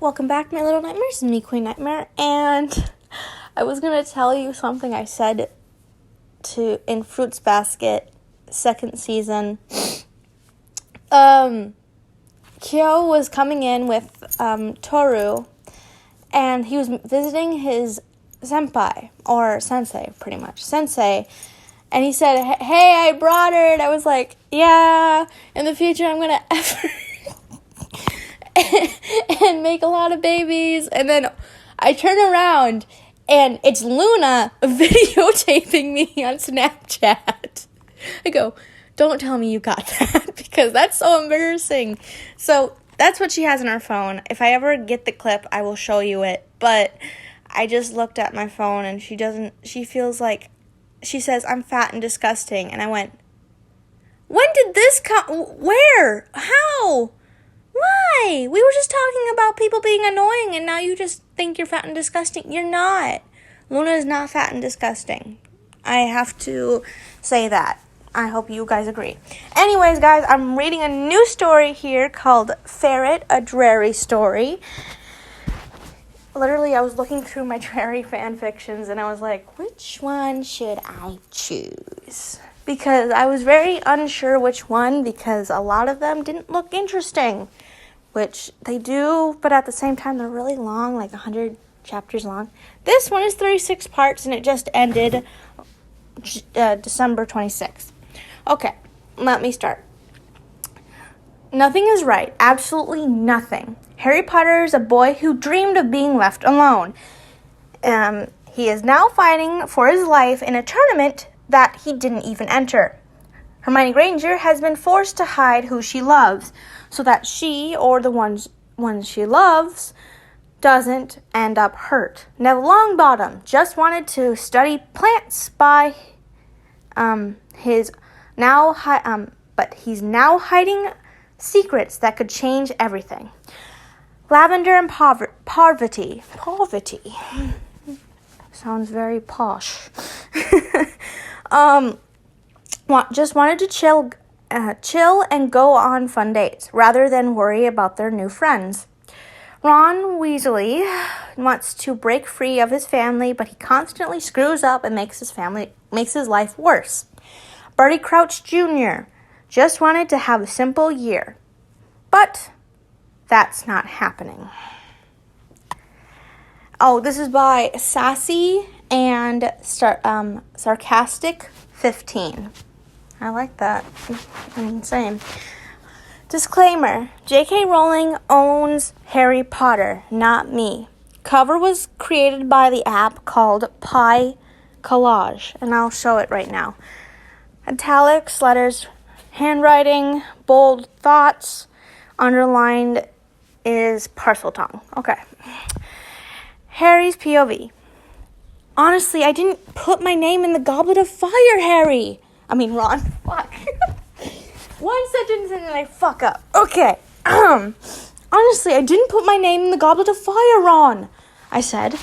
welcome back, my little nightmares. It's me, Queen Nightmare, and I was going to tell you something I said in Fruits Basket, second season. Kyo was coming in with Toru, and he was visiting his senpai, or sensei, pretty much, sensei, and he said, hey, I brought her, and I was like, yeah, in the future I'm going to effort and make a lot of babies. And then I turn around and it's Luna videotaping me on Snapchat. I go, don't tell me you got that because that's so embarrassing. So that's what she has on her phone. If I ever get the clip, I will show you it. But I just looked at my phone and she feels like, she says, I'm fat and disgusting. And I went, when did this come? Where? How? Why? We were just talking about people being annoying, and now you just think you're fat and disgusting. You're not. Luna is not fat and disgusting. I have to say that. I hope you guys agree. Anyways, guys, I'm reading a new story here called Ferret, a Drarry story. Literally, I was looking through my Drarry Fanfictions, and I was like, which one should I choose? Because I was very unsure which one, because a lot of them didn't look interesting. Which they do, but at the same time, they're really long, like 100 chapters long. This one is 36 parts, and it just ended December 26th. Okay, let me start. Nothing is right. Absolutely nothing. Harry Potter is a boy who dreamed of being left alone. He is now fighting for his life in a tournament that he didn't even enter. Hermione Granger has been forced to hide who she loves, so that she, or the ones she loves, doesn't end up hurt. Neville Longbottom just wanted to study plants by but he's now hiding secrets that could change everything. Lavender and Parvati. Sounds very posh. Just wanted to chill and go on fun dates, rather than worry about their new friends. Ron Weasley wants to break free of his family, but he constantly screws up and makes his life worse. Barty Crouch Jr. just wanted to have a simple year, but that's not happening. Oh, this is by Sassy and Sarcastic 15. I like that. Same. Disclaimer. J.K. Rowling owns Harry Potter, not me. Cover was created by the app called Pi Collage, and I'll show it right now. Italics, letters, handwriting, bold thoughts, underlined is Parseltongue. Okay. Harry's POV. Honestly, I didn't put my name in the Goblet of Fire, Harry. Ron. Fuck. One sentence and then I fuck up. Okay. Honestly, I didn't put my name in the Goblet of Fire, Ron, I said.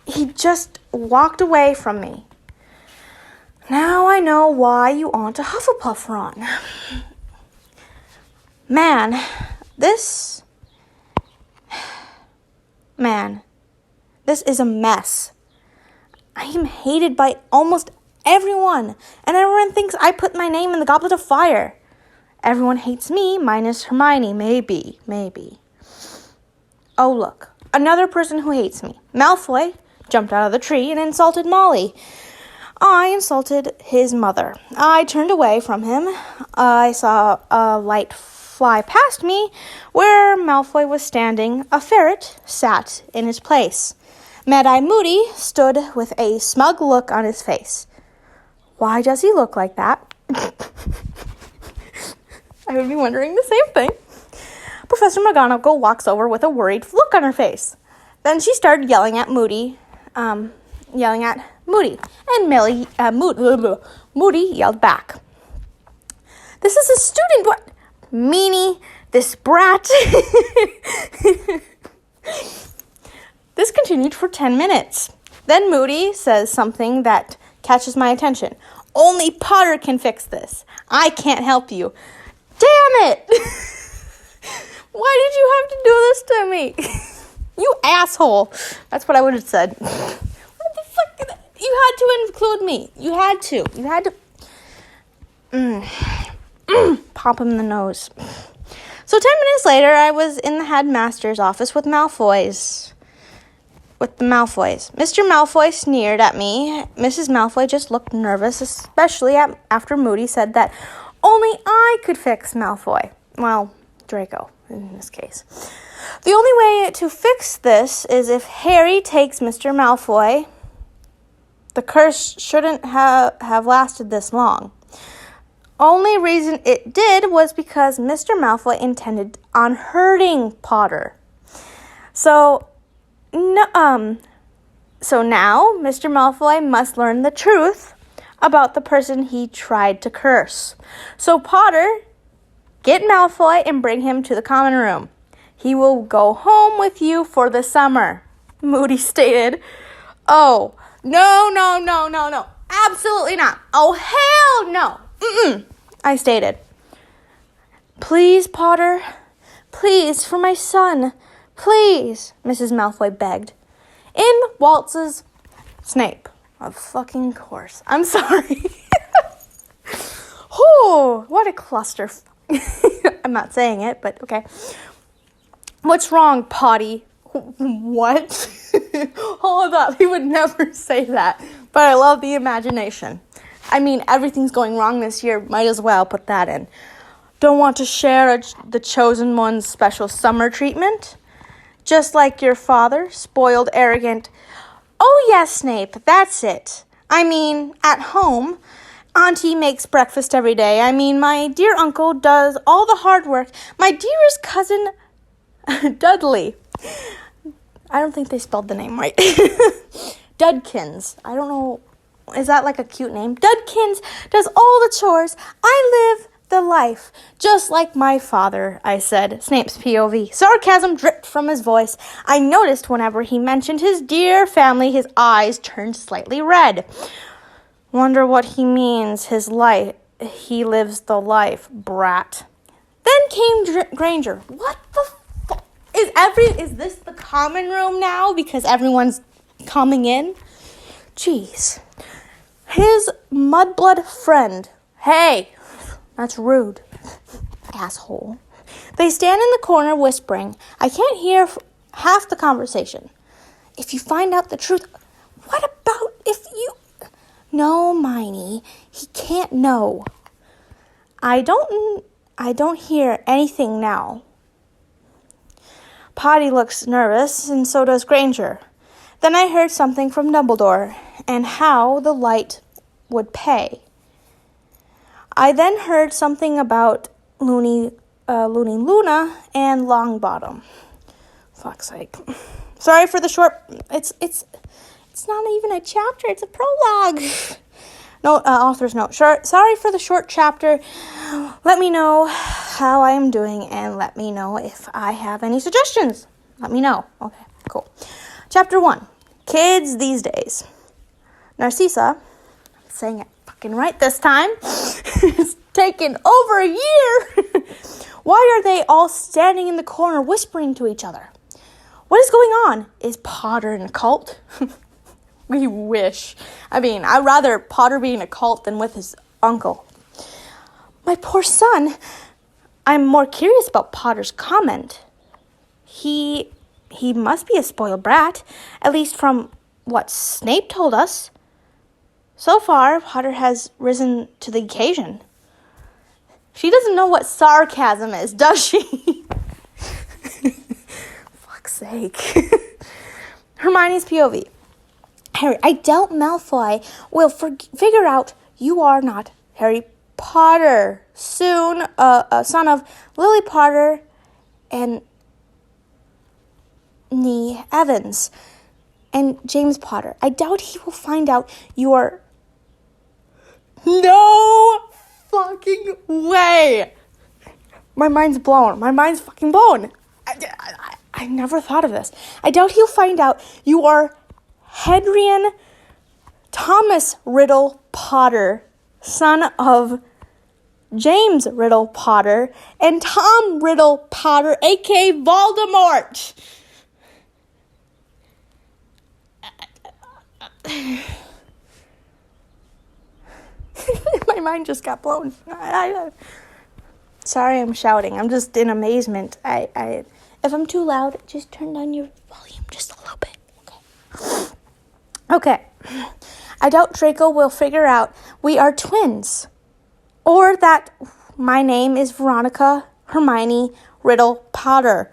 He just walked away from me. Now I know why you aren't a Hufflepuff, Ron. This is a mess. I am hated by almost everyone, and everyone thinks I put my name in the Goblet of Fire. Everyone hates me, minus Hermione, maybe. Oh, look, another person who hates me. Malfoy jumped out of the tree and insulted Molly. I insulted his mother. I turned away from him. I saw a light fly past me where Malfoy was standing. A ferret sat in his place. Mad-Eye Moody stood with a smug look on his face. Why does he look like that? I would be wondering the same thing. Professor McGonagall walks over with a worried look on her face. Then she started yelling at Moody. And Moody yelled back. This is a student. What? Meanie, this brat. This continued for 10 minutes. Then Moody says something that catches my attention. Only Potter can fix this. I can't help you. Damn it! Why did you have to do this to me? You asshole. That's what I would have said. What the fuck? You had to include me. You had to. Pop him in the nose. So 10 minutes later, I was in the headmaster's office with the Malfoys. Mr. Malfoy sneered at me. Mrs. Malfoy just looked nervous, especially after Moody said that only I could fix Malfoy. Well, Draco, in this case. The only way to fix this is if Harry takes Mr. Malfoy. The curse shouldn't have lasted this long. Only reason it did was because Mr. Malfoy intended on hurting Potter. So now Mr. Malfoy must learn the truth about the person he tried to curse. So Potter, get Malfoy and bring him to the common room. He will go home with you for the summer, Moody stated. Oh, no. Absolutely not. Oh, hell no. I stated. Please, Potter. Please, for my son. Please, Mrs. Malfoy begged. In waltzes Snape. Of fucking course. I'm sorry. Oh, what a cluster. I'm not saying it, but okay. What's wrong, Potty? What? Hold up. He would never say that. But I love the imagination. I mean, everything's going wrong this year. Might as well put that in. Don't want to share the chosen one's special summer treatment? Just like your father, spoiled, arrogant. Oh, yes, Snape, that's it. I mean, at home, Auntie makes breakfast every day. I mean, my dear uncle does all the hard work. My dearest cousin, Dudley. I don't think they spelled the name right. Dudkins. I don't know. Is that like a cute name? Dudkins does all the chores. I live the life, just like my father, I said. Snape's POV. Sarcasm dripped from his voice. I noticed whenever he mentioned his dear family, his eyes turned slightly red. Wonder what he means, his life. He lives the life, brat. Then came Granger. What the fuck? Is this the common room now because everyone's coming in? Jeez. His mudblood friend. Hey, that's rude. Asshole. They stand in the corner whispering. I can't hear half the conversation. If you find out the truth, what about if you... No, Miney, he can't know. I don't hear anything now. Potty looks nervous, and so does Granger. Then I heard something from Dumbledore, and how the light would pay. I then heard something about Loony Luna and Longbottom. Fuck's sake. Sorry for the short... It's not even a chapter, it's a prologue. No, author's note. Sorry for the short chapter. Let me know how I am doing and let me know if I have any suggestions. Let me know. Okay, cool. Chapter 1. Kids these days. Narcissa, I'm saying it fucking right this time, it's taken over a year. Why are they all standing in the corner whispering to each other? What is going on? Is Potter in a cult? We wish. I mean, I'd rather Potter be in a cult than with his uncle. My poor son. I'm more curious about Potter's comment. He must be a spoiled brat, at least from what Snape told us. So far, Potter has risen to the occasion. She doesn't know what sarcasm is, does she? Fuck's sake. Hermione's POV. Harry, I doubt Malfoy will figure out you are not Harry Potter. Soon, a son of Lily Potter and Nee Evans and James Potter. I doubt he will find out you are... No fucking way. My mind's blown. My mind's fucking blown. I never thought of this. I doubt he'll find out you are Hadrian Thomas Riddle Potter, son of James Riddle Potter, and Tom Riddle Potter, aka Voldemort. My mind just got blown. Sorry, I'm shouting. I'm just in amazement. If I'm too loud, just turn down your volume just a little bit. Okay. I doubt Draco will figure out we are twins, or that my name is Veronica Hermione Riddle Potter,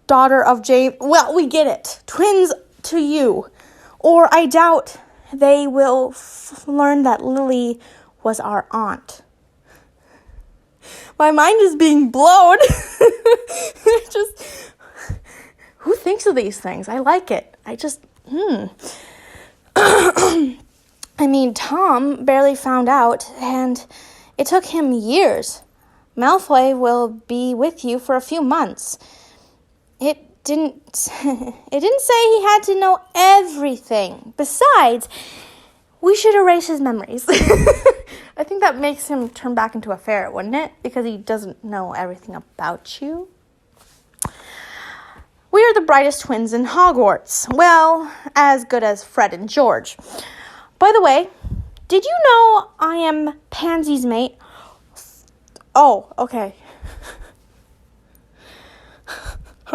daughter of James. Well, we get it. Twins to you. Or I doubt they will learn that Lily was our aunt. My mind is being blown. Who thinks of these things? I like it. I mean, Tom barely found out, and it took him years. Malfoy will be with you for a few months. It didn't say he had to know everything. Besides, we should erase his memories. I think that makes him turn back into a ferret, wouldn't it? Because he doesn't know everything about you. We are the brightest twins in Hogwarts. Well, as good as Fred and George. By the way, did you know I am Pansy's mate? Oh, okay.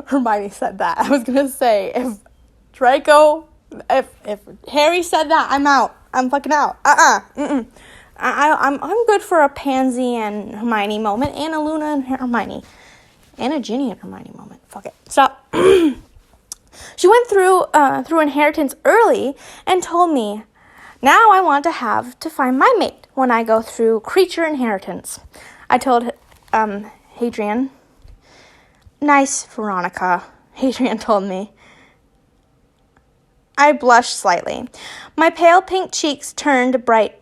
Hermione said that. I was going to say, if Harry said that, I'm out. I'm fucking out. I'm good for a Pansy and Hermione moment, and a Luna and Hermione. And a Ginny and Hermione moment. Fuck it. Stop. She went through inheritance early and told me, now I want to find my mate when I go through creature inheritance. I told Hadrian. Nice, Veronica, Hadrian told me. I blushed slightly. My pale pink cheeks turned bright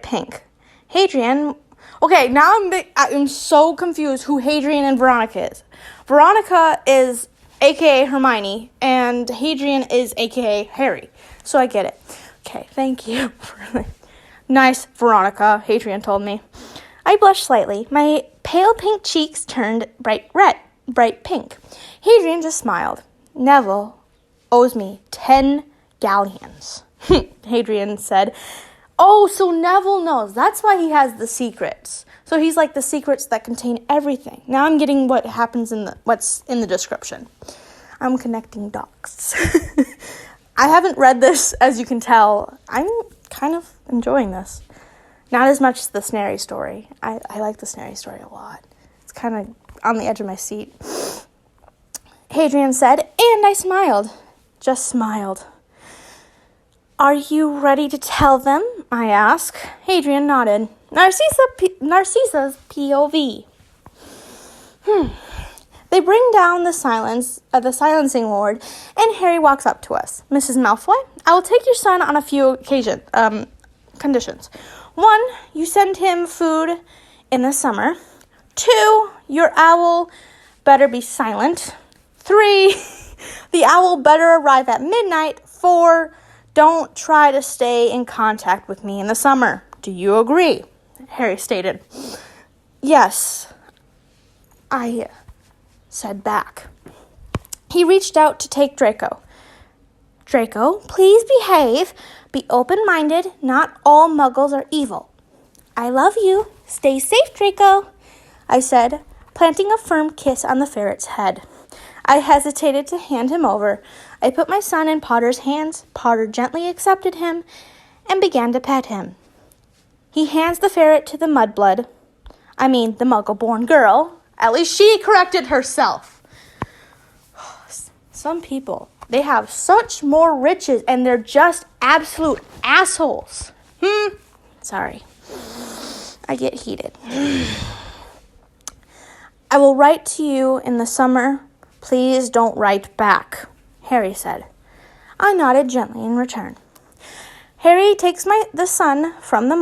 pink. Hadrian. Okay, now I'm so confused who Hadrian and Veronica is. Veronica is a.k.a. Hermione, and Hadrian is a.k.a. Harry. So I get it. Okay, thank you. Nice, Veronica, Hadrian told me. I blushed slightly. My pale pink cheeks turned bright pink. Hadrian just smiled. Neville owes me 10 galleons, Hadrian said. Oh, so Neville knows. That's why he has the secrets. So he's like the secrets that contain everything. Now I'm getting what happens what's in the description. I'm connecting dots. I haven't read this, as you can tell. I'm kind of enjoying this. Not as much as the Snarry story. I like the Snarry story a lot. It's kind of on the edge of my seat. Hadrian said, and I smiled. Just smiled. Are you ready to tell them? I asked. Hadrian nodded. Narcissa's POV. They bring down the silencing ward, and Harry walks up to us. Mrs. Malfoy, I will take your son on a few conditions. 1, you send him food in the summer. 2, your owl better be silent. 3, the owl better arrive at midnight. 4, don't try to stay in contact with me in the summer. Do you agree? Harry stated. Yes, I said back. He reached out to take Draco. Draco, please behave. Be open-minded. Not all muggles are evil. I love you. Stay safe, Draco, I said, planting a firm kiss on the ferret's head. I hesitated to hand him over. I put my son in Potter's hands. Potter gently accepted him and began to pet him. He hands the ferret to the mudblood. I mean, the muggle-born girl. At least she corrected herself. Some people, they have such more riches and they're just absolute assholes. Sorry. I get heated. I will write to you in the summer. Please don't write back, Harry said. I nodded gently in return. Harry takes the son from the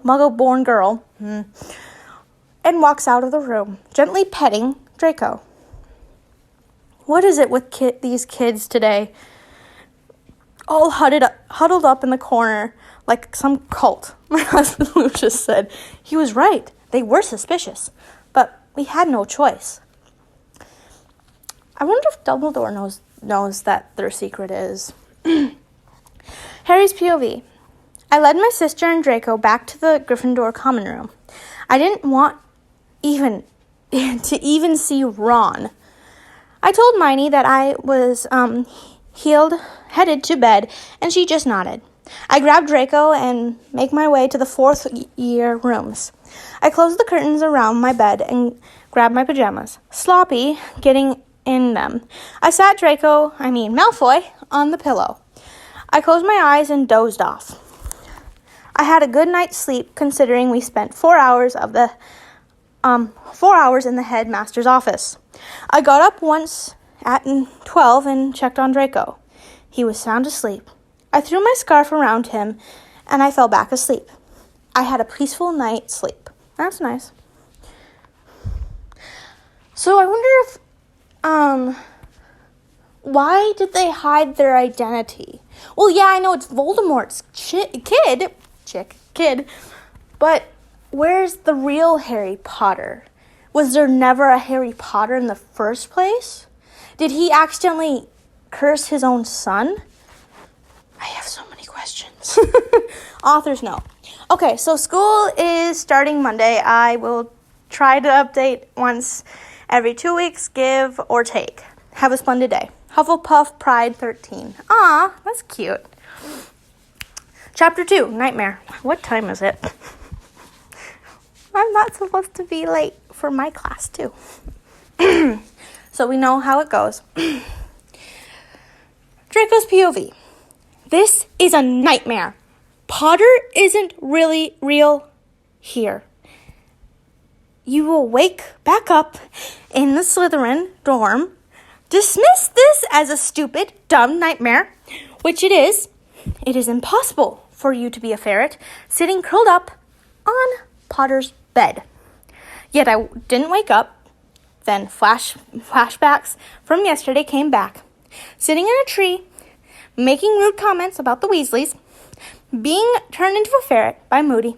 muggle-born girl, and walks out of the room, gently petting Draco. What is it with these kids today? all huddled up in the corner like some cult. My husband Lucius said. He was right. They were suspicious, but we had no choice. I wonder if Dumbledore knows that their secret is. Harry's POV. I led my sister and Draco back to the Gryffindor common room. I didn't want to even see Ron. I told Miney that I was headed to bed, and she just nodded. I grabbed Draco and make my way to the fourth year rooms. I closed the curtains around my bed and grabbed my pajamas, sloppy getting in them. I sat Malfoy, on the pillow. I closed my eyes and dozed off. I had a good night's sleep considering we spent 4 hours in the headmaster's office. I got up once at 12 and checked on Draco. He was sound asleep. I threw my scarf around him and I fell back asleep. I had a peaceful night's sleep. That's nice. So I wonder if, why did they hide their identity? Well, yeah, I know it's Voldemort's kid, but where's the real Harry Potter? Was there never a Harry Potter in the first place? Did he accidentally curse his own son? I have so many questions. Authors know. Okay, so school is starting Monday. I will try to update once every 2 weeks, give or take. Have a splendid day. Hufflepuff Pride 13. Aw, that's cute. Chapter 2, Nightmare. What time is it? I'm not supposed to be late for my class, too. So we know how it goes. Draco's POV. This is a nightmare. Potter isn't really real here. You will wake back up in the Slytherin dorm, dismiss this as a stupid, dumb nightmare, which it is. It is impossible for you to be a ferret sitting curled up on Potter's bed. Yet I didn't wake up. Then flashbacks from yesterday came back. Sitting in a tree, making rude comments about the Weasleys, being turned into a ferret by Moody,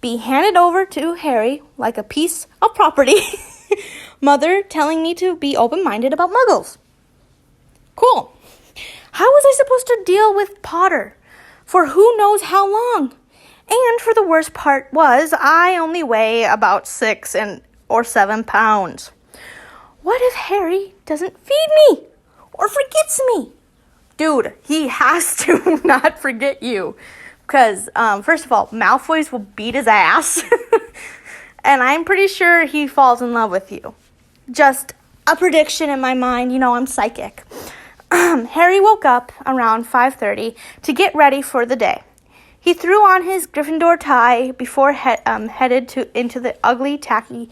be handed over to Harry like a piece of property, Mother telling me to be open-minded about muggles. Cool. How was I supposed to deal with Potter for who knows how long? And for the worst part was I only weigh about 6 or 7 pounds. What if Harry doesn't feed me or forgets me? Dude, he has to not forget you. Because, first of all, Malfoy's will beat his ass. And I'm pretty sure he falls in love with you. Just a prediction in my mind. You know, I'm psychic. Harry woke up around 5:30 to get ready for the day. He threw on his Gryffindor tie before headed into the ugly, tacky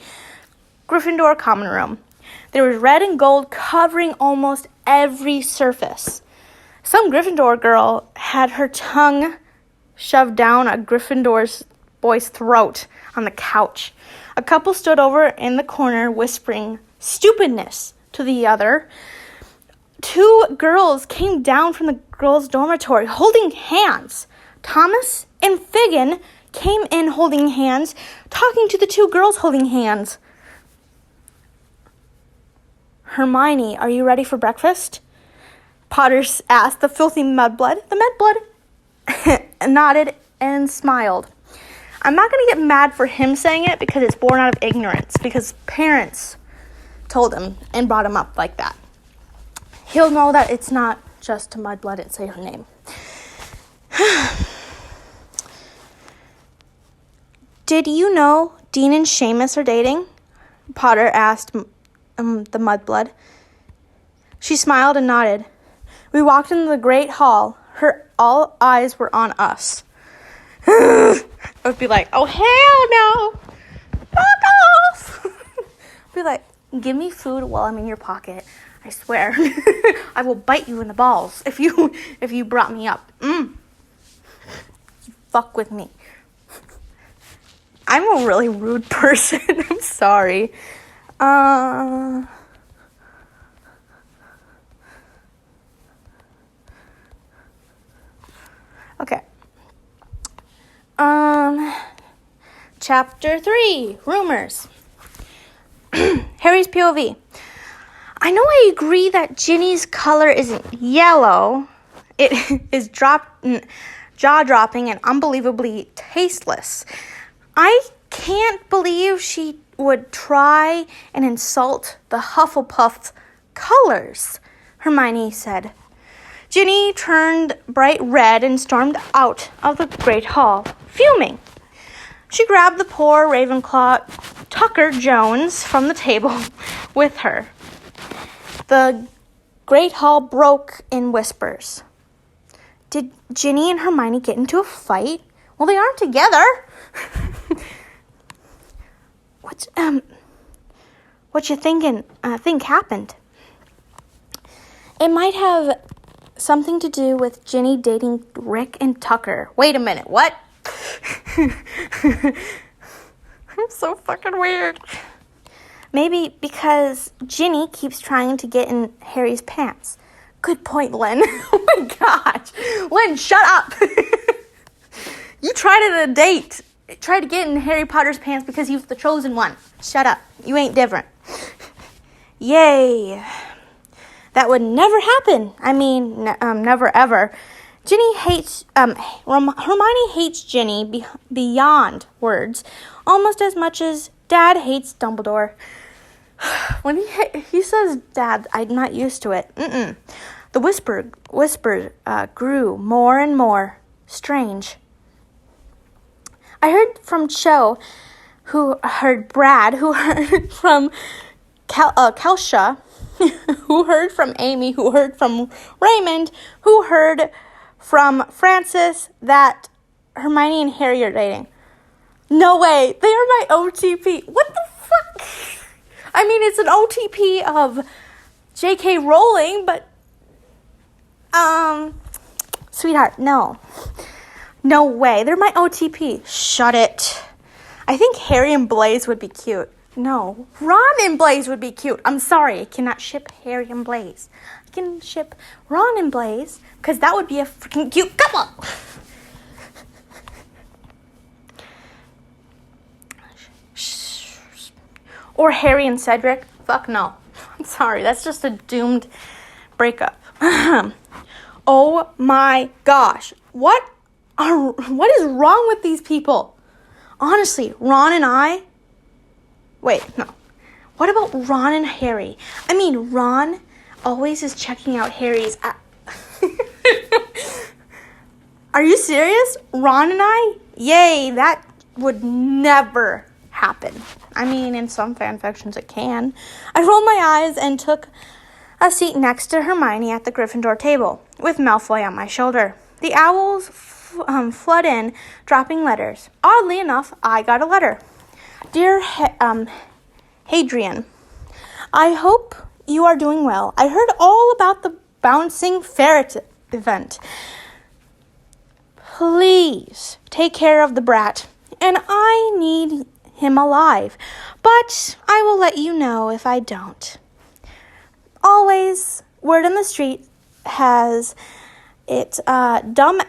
Gryffindor common room. There was red and gold covering almost every surface. Some Gryffindor girl had her tongue shoved down a Gryffindor boy's throat on the couch. A couple stood over in the corner whispering stupidness to the other. 2 girls came down from the girls' dormitory holding hands. Thomas and Figin came in holding hands, talking to the 2 girls holding hands. Hermione, are you ready for breakfast? Potter asked the filthy mudblood. The mudblood nodded and smiled. I'm not going to get mad for him saying it because it's born out of ignorance, because parents told him and brought him up like that. He'll know that it's not just to mudblood and say her name. Did you know Dean and Seamus are dating? Potter asked the mudblood. She smiled and nodded. We walked into the great hall. All eyes were on us. I would be like, oh, hell no. Fuck off. Be like, give me food while I'm in your pocket. I swear. I will bite you in the balls if you brought me up. You fuck with me. I'm a really rude person. I'm sorry. Okay. Chapter 3, Rumors. Harry's POV. I know I agree that Ginny's color isn't yellow. It is jaw-dropping and unbelievably tasteless. I can't believe she would try and insult the Hufflepuff colors, Hermione said. Ginny turned bright red and stormed out of the Great Hall, fuming. She grabbed the poor Ravenclaw Tucker Jones from the table with her. The Great Hall broke in whispers. Did Ginny and Hermione get into a fight? Well, they aren't together. What you thinking? Think happened? It might have something to do with Ginny dating Rick and Tucker. Wait a minute, what? I'm so fucking weird. Maybe because Ginny keeps trying to get in Harry's pants. Good point, Lynn. Oh my gosh. Lynn, shut up. You tried it at a date. Tried to get in Harry Potter's pants because he was the chosen one. Shut up. You ain't different. Yay. That would never happen. I mean, never ever. Hermione hates Ginny beyond words, almost as much as Dad hates Dumbledore. When he says Dad, I'm not used to it. The whisper grew more and more strange. I heard from Cho, who heard Brad, who heard from Kelsha, who heard from Amy, who heard from Raymond, who heard from Francis that Hermione and Harry are dating. No way. They are my OTP. What the fuck? I mean, it's an OTP of J.K. Rowling, but, sweetheart, no. No way. They're my OTP. Shut it. I think Harry and Blaise would be cute. No. Ron and Blaise would be cute. I'm sorry. I cannot ship Harry and Blaise. I can ship Ron and Blaise because that would be a freaking cute couple. Or Harry and Cedric. Fuck no. I'm sorry. That's just a doomed breakup. Oh my gosh. What is wrong with these people? Honestly, Ron and I... Wait, no. What about Ron and Harry? I mean, Ron always is checking out Harry's... Are you serious? Ron and I? Yay, that would never happen. I mean, in some fan fictions it can. I rolled my eyes and took a seat next to Hermione at the Gryffindor table, with Malfoy on my shoulder. The owls flood in, dropping letters. Oddly enough, I got a letter. Dear Hadrian, I hope you are doing well. I heard all about the bouncing ferret event. Please take care of the brat, and I need him alive, but I will let you know if I don't. Always, word on the street has it, Dummassador.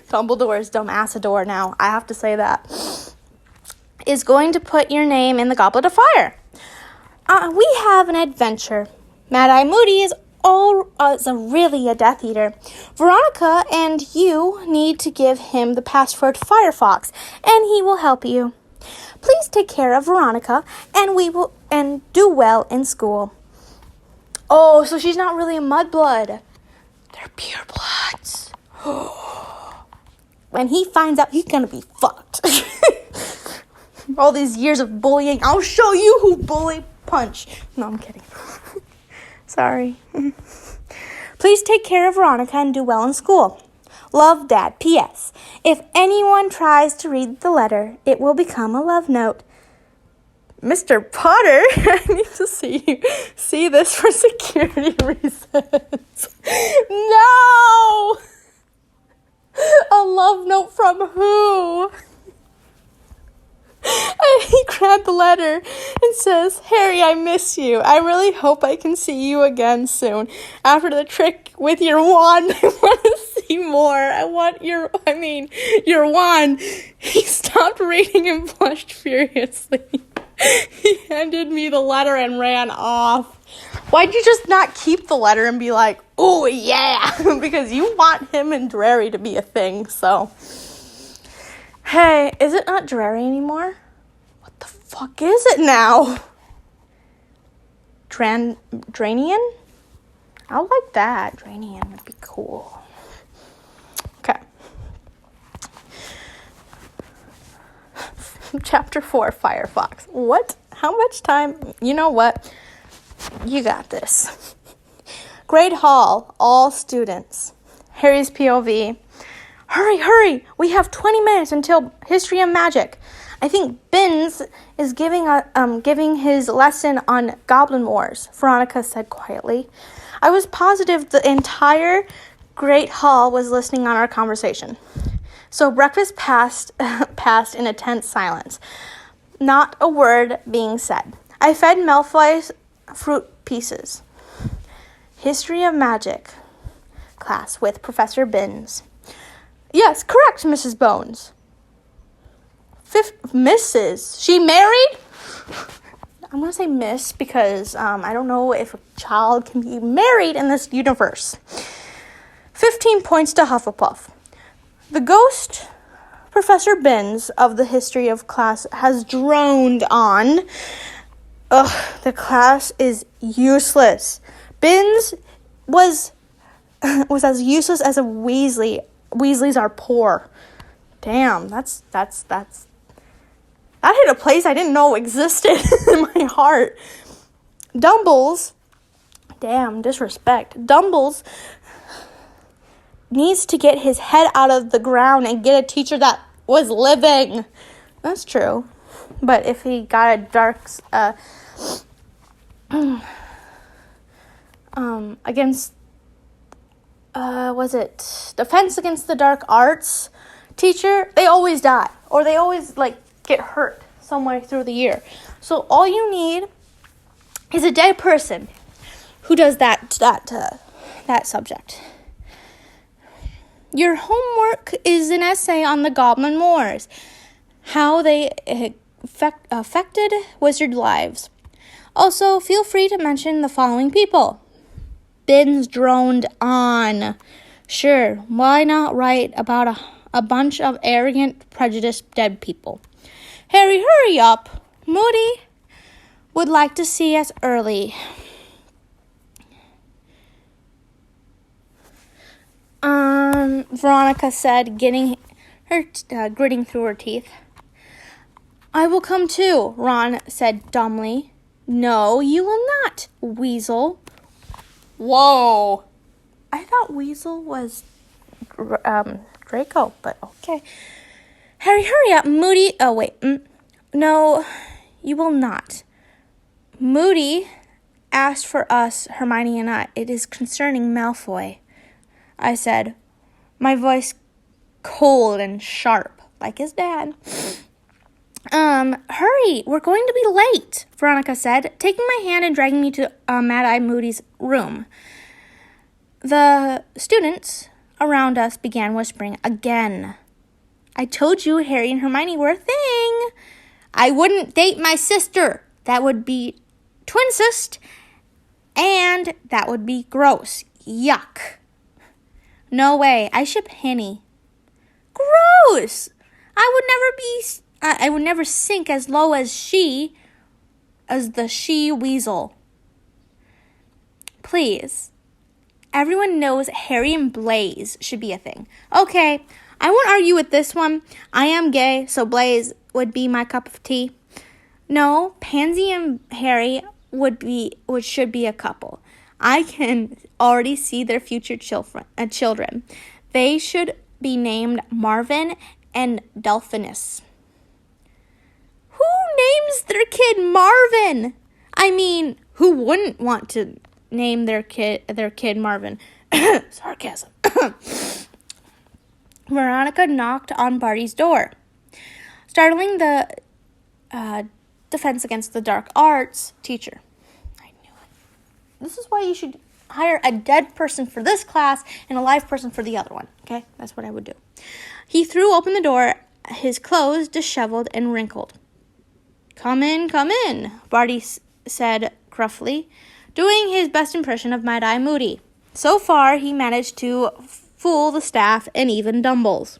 Dumbledore is Dummassador now. I have to say that. Is going to put your name in the Goblet of Fire. We have an adventure. Mad-Eye Moody is really a Death Eater. Veronica and you need to give him the password Firefox, and he will help you. Please take care of Veronica, and do well in school. Oh, so she's not really a mudblood. They're purebloods. When he finds out, he's gonna be fucked. All these years of bullying, I'll show you who bully punch. No, I'm kidding. Sorry. Please take care of Veronica and do well in school. Love, Dad. P.S. If anyone tries to read the letter, it will become a love note. Mr. Potter, I need to see this for security reasons. No! A love note from who? And he grabbed the letter It says, Harry, I miss you. I really hope I can see you again soon. After the trick with your wand, I want to see more. Your wand. He stopped reading and blushed furiously. He handed me the letter and ran off. Why'd you just not keep the letter and be like, oh yeah, because you want him and Drarry to be a thing, so. Hey, is it not Drarry anymore? What the fuck is it now? Dranian? I like that. Dranian would be cool. Okay. Chapter 4, Firefox. What? How much time? You know what? You got this. Grade Hall, all students. Harry's POV. Hurry, we have 20 minutes until History of Magic. I think Binns is giving his lesson on Goblin Wars, Veronica said quietly. I was positive the entire Great Hall was listening on our conversation. So breakfast passed in a tense silence. Not a word being said. I fed Malfoy's fruit pieces. History of Magic class with Professor Binns. Yes, correct, Mrs. Bones. Mrs. She married? I'm going to say miss because I don't know if a child can be married in this universe. 15 points to Hufflepuff. The ghost Professor Binns of the history of class has droned on. Ugh, the class is useless. Binns was as useless as a Weasley. Weasleys are poor. Damn, that hit a place I didn't know existed in my heart. Dumbles, damn, disrespect. Dumbles needs to get his head out of the ground and get a teacher that was living. That's true. But if he got a dark, against, was it Defense Against the Dark Arts teacher, they always die. Or they always, get hurt somewhere through the year. So all you need is a dead person who does that subject. Your homework is an essay on the Goblin Wars, how they affected wizard lives. Also, feel free to mention the following people. Binns droned on. Sure, why not write about a bunch of arrogant, prejudiced dead people? Harry, hurry up. Moody would like to see us early. Veronica said, getting her gritting through her teeth. I will come too, Ron said dumbly. No, you will not, Weasel. Whoa. I thought Weasel was Draco, but okay. Harry, hurry up. Moody. Oh, wait. No, you will not. Moody asked for us, Hermione and I. It is concerning Malfoy, I said, my voice cold and sharp, like his dad. Hurry, we're going to be late, Veronica said, taking my hand and dragging me to Mad-Eye Moody's room. The students around us began whispering again. I told you Harry and Hermione were a thing. I wouldn't date my sister. That would be twincest, and that would be gross. Yuck. No way. I ship Henny. Gross. I would never sink as low as the she weasel. Please. Everyone knows Harry and Blaze should be a thing. Okay, I won't argue with this one. I am gay, so Blaze would be my cup of tea. No, Pansy and Harry should be a couple. I can already see their future children. They should be named Marvin and Delphinus. Who names their kid Marvin? I mean, who wouldn't want to name their kid Marvin? Sarcasm. Veronica knocked on Barty's door, startling the defense against the dark arts teacher. I knew it. This is why you should hire a dead person for this class and a live person for the other one. Okay? That's what I would do. He threw open the door, his clothes disheveled and wrinkled. Come in, Barty said gruffly, doing his best impression of Mad-Eye Moody. So far, he managed to fool the staff and even Dumbles.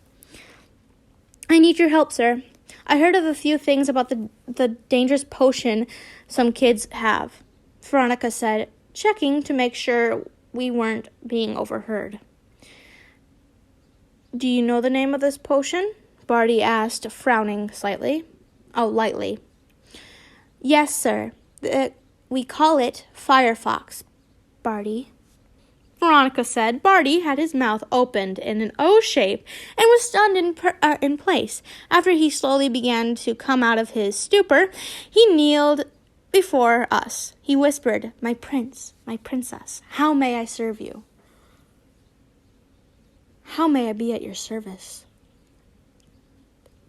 I need your help, sir. I heard of a few things about the dangerous potion some kids have, Veronica said, checking to make sure we weren't being overheard. Do you know the name of this potion? Barty asked, frowning slightly. Oh, lightly. Yes, sir. We call it Firefox, Barty. Veronica said. Barty had his mouth opened in an O shape and was stunned in place. After he slowly began to come out of his stupor, he kneeled before us. He whispered, "My prince, my princess, how may I serve you? How may I be at your service?"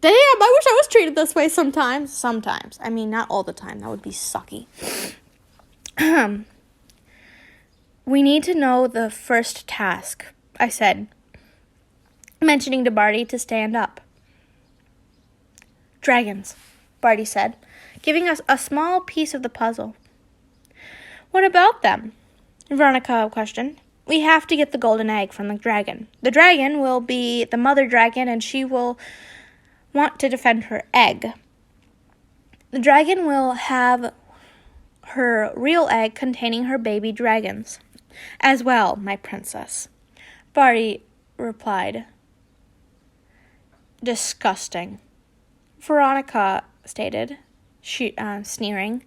Damn, I wish I was treated this way sometimes. Sometimes. I mean, not all the time. That would be sucky. We need to know the first task, I said, mentioning to Barty to stand up. Dragons, Barty said, giving us a small piece of the puzzle. What about them? Veronica questioned. We have to get the golden egg from the dragon. The dragon will be the mother dragon, and she will want to defend her egg. The dragon will have her real egg containing her baby dragons. As well, my princess. Barty replied. Disgusting. Veronica stated, sneering.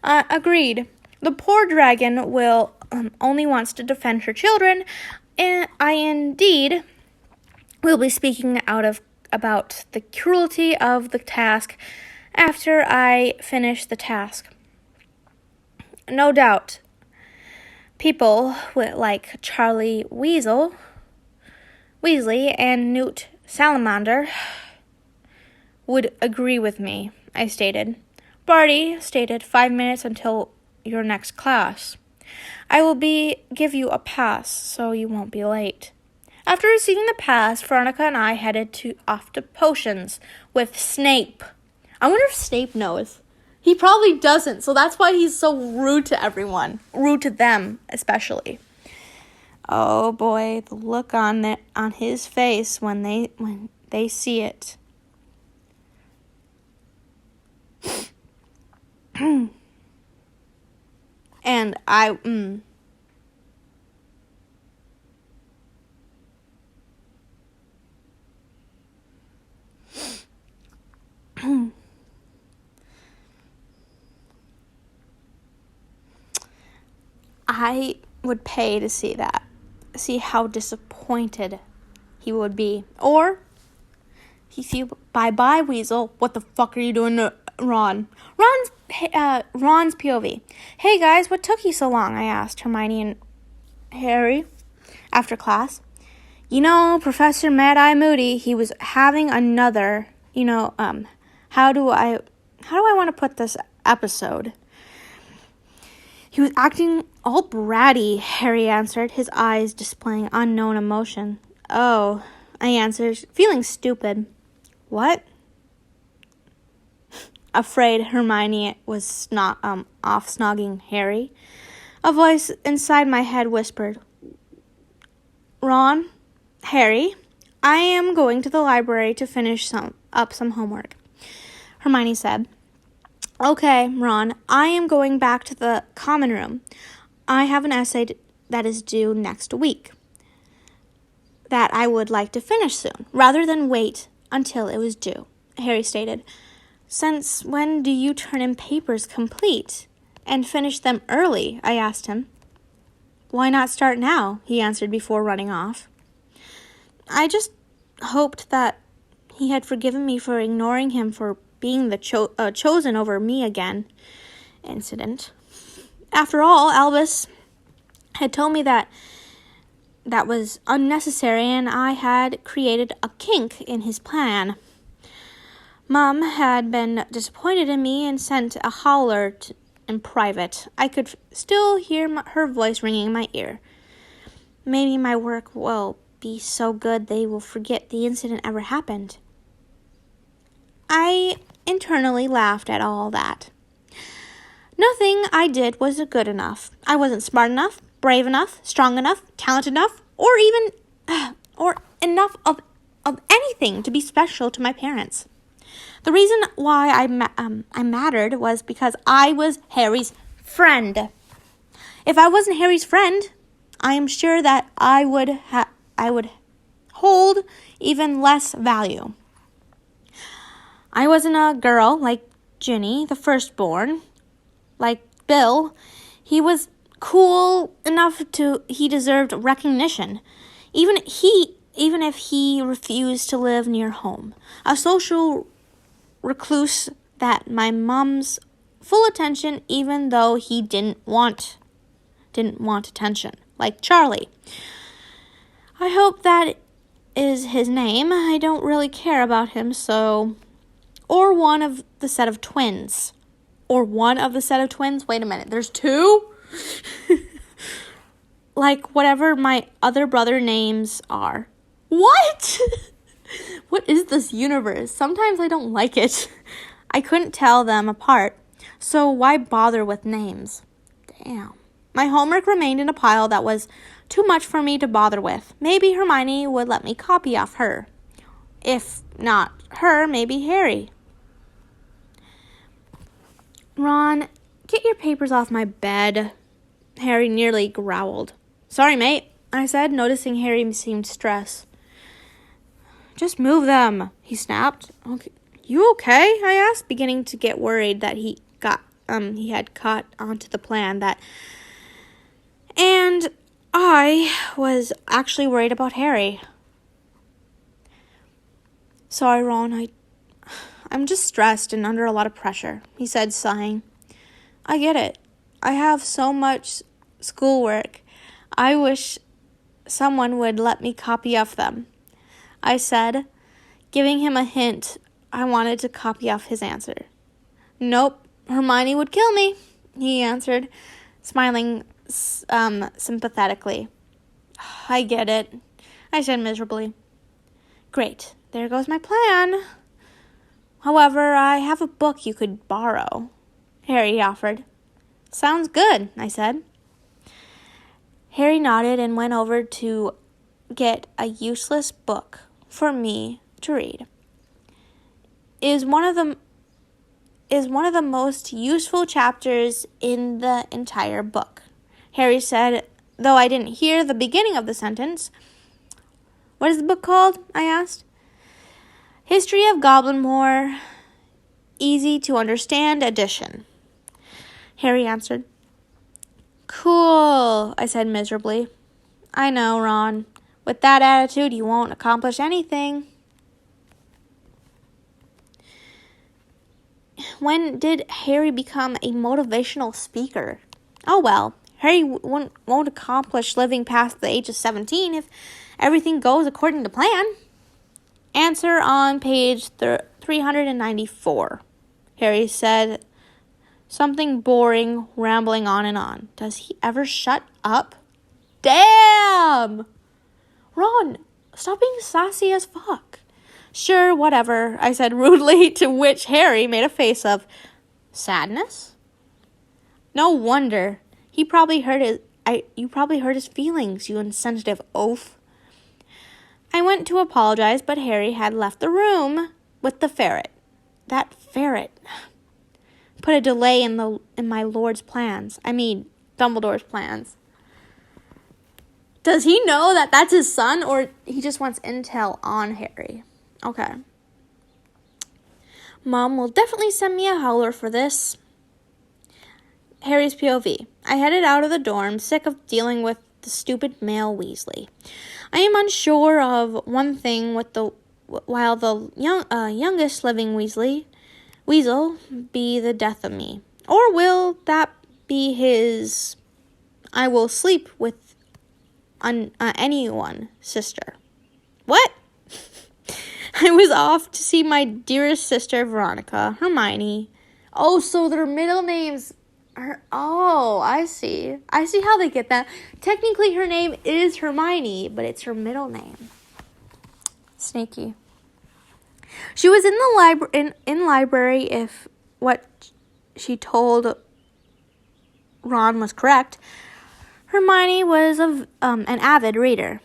Agreed. The poor dragon will only wants to defend her children, and I indeed will be speaking about the cruelty of the task after I finish the task. No doubt, people like Charlie Weasley and Newt Salamander would agree with me, I stated. Barty stated 5 minutes until your next class. I will give you a pass, so you won't be late. After receiving the pass, Veronica and I headed off to potions with Snape. I wonder if Snape knows. He probably doesn't, so that's why he's so rude to everyone. Rude to them, especially. Oh boy, the look on his face when they see it. And I would pay to see that. See how disappointed he would be. Or, bye-bye, Weasel. What the fuck are you doing to Ron? Ron's POV. Hey, guys, what took you so long? I asked Hermione and Harry after class. Professor Mad-Eye Moody, he was having another, how do I want to put this episode? He was acting all bratty, Harry answered, his eyes displaying unknown emotion. Oh, I answered, feeling stupid. What? Afraid Hermione was off snogging Harry. A voice inside my head whispered, Ron, Harry, I am going to the library to finish up some homework. Hermione said, Okay, Ron, I am going back to the common room. I have an essay that is due next week that I would like to finish soon, rather than wait until it was due, Harry stated. Since when do you turn in papers complete and finish them early? I asked him. Why not start now? He answered before running off. I just hoped that he had forgiven me for ignoring him for being the chosen over me again incident. After all, Albus had told me that was unnecessary and I had created a kink in his plan. Mom had been disappointed in me and sent a howler in private. I could still hear her voice ringing in my ear. Maybe my work will be so good they will forget the incident ever happened. I internally laughed at all that. Nothing I did was good enough. I wasn't smart enough, brave enough, strong enough, talented enough, or even or enough of anything to be special to my parents. The reason why I mattered was because I was Harry's friend. If I wasn't Harry's friend, I am sure that I would hold even less value. I wasn't a girl like Ginny, the firstborn, like Bill. He was cool enough he deserved recognition. Even if he refused to live near home. A social recluse that my mom's full attention even though he didn't want attention, like Charlie. I hope that is his name. I don't really care about him, so... Or one of the set of twins. Wait a minute, there's two? Like whatever my other brother names are. What? What is this universe? Sometimes I don't like it. I couldn't tell them apart, so why bother with names? Damn. My homework remained in a pile that was too much for me to bother with. Maybe Hermione would let me copy off her. If not her, maybe Harry. Ron, get your papers off my bed. Harry nearly growled. Sorry, mate, I said, noticing Harry seemed stressed. Just move them, he snapped. Okay. You okay? I asked, beginning to get worried that he had caught onto the plan and I was actually worried about Harry. Sorry, Ron, I'm just stressed and under a lot of pressure, he said, sighing. I get it. I have so much schoolwork. I wish someone would let me copy off them, I said, giving him a hint I wanted to copy off his answer. Nope, Hermione would kill me, he answered, smiling sympathetically. I get it, I said miserably. Great, there goes my plan. However, I have a book you could borrow, Harry offered. Sounds good, I said. Harry nodded and went over to get a useless book for me to read. Is one of the most useful chapters in the entire book, Harry said, though I didn't hear the beginning of the sentence. What is the book called? I asked. History of Goblinmore, Easy to Understand Edition, Harry answered. Cool, I said miserably. I know, Ron. With that attitude, you won't accomplish anything. When did Harry become a motivational speaker? Oh well, Harry won't accomplish living past the age of 17 if everything goes according to plan. Answer on page 394. Harry said, something boring, rambling on and on. Does he ever shut up? Damn! Ron, stop being sassy as fuck. Sure, whatever, I said rudely, to which Harry made a face of sadness. No wonder. You probably hurt his feelings, you insensitive oaf. I went to apologize, but Harry had left the room with the ferret. That ferret put a delay in my Lord's plans. I mean, Dumbledore's plans. Does he know that that's his son, or he just wants intel on Harry? Okay. Mom will definitely send me a howler for this. Harry's POV. I headed out of the dorm, sick of dealing with the stupid male Weasley. I am unsure of one thing while the youngest living Weasel be the death of me. Or will that be his I will sleep with anyone sister? What? I was off to see my dearest sister, Veronica, Hermione. Oh, so their middle names are... Oh, I see. I see how they get that. Technically, her name is Hermione, but it's her middle name. Sneaky. She was in the library if what she told Ron was correct. Hermione was an avid reader.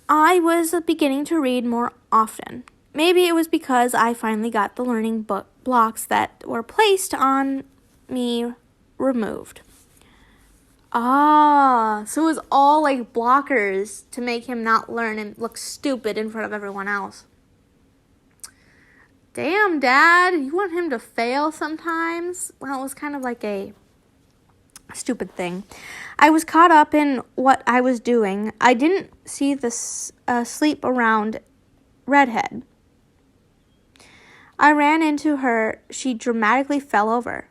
I was beginning to read more often. Maybe it was because I finally got the learning blocks that were placed on me removed. Ah, so it was all like blockers to make him not learn and look stupid in front of everyone else. Damn, Dad, you want him to fail sometimes? Well, it was kind of like a stupid thing. I was caught up in what I was doing. I didn't see the sleep around redhead. I ran into her. She dramatically fell over.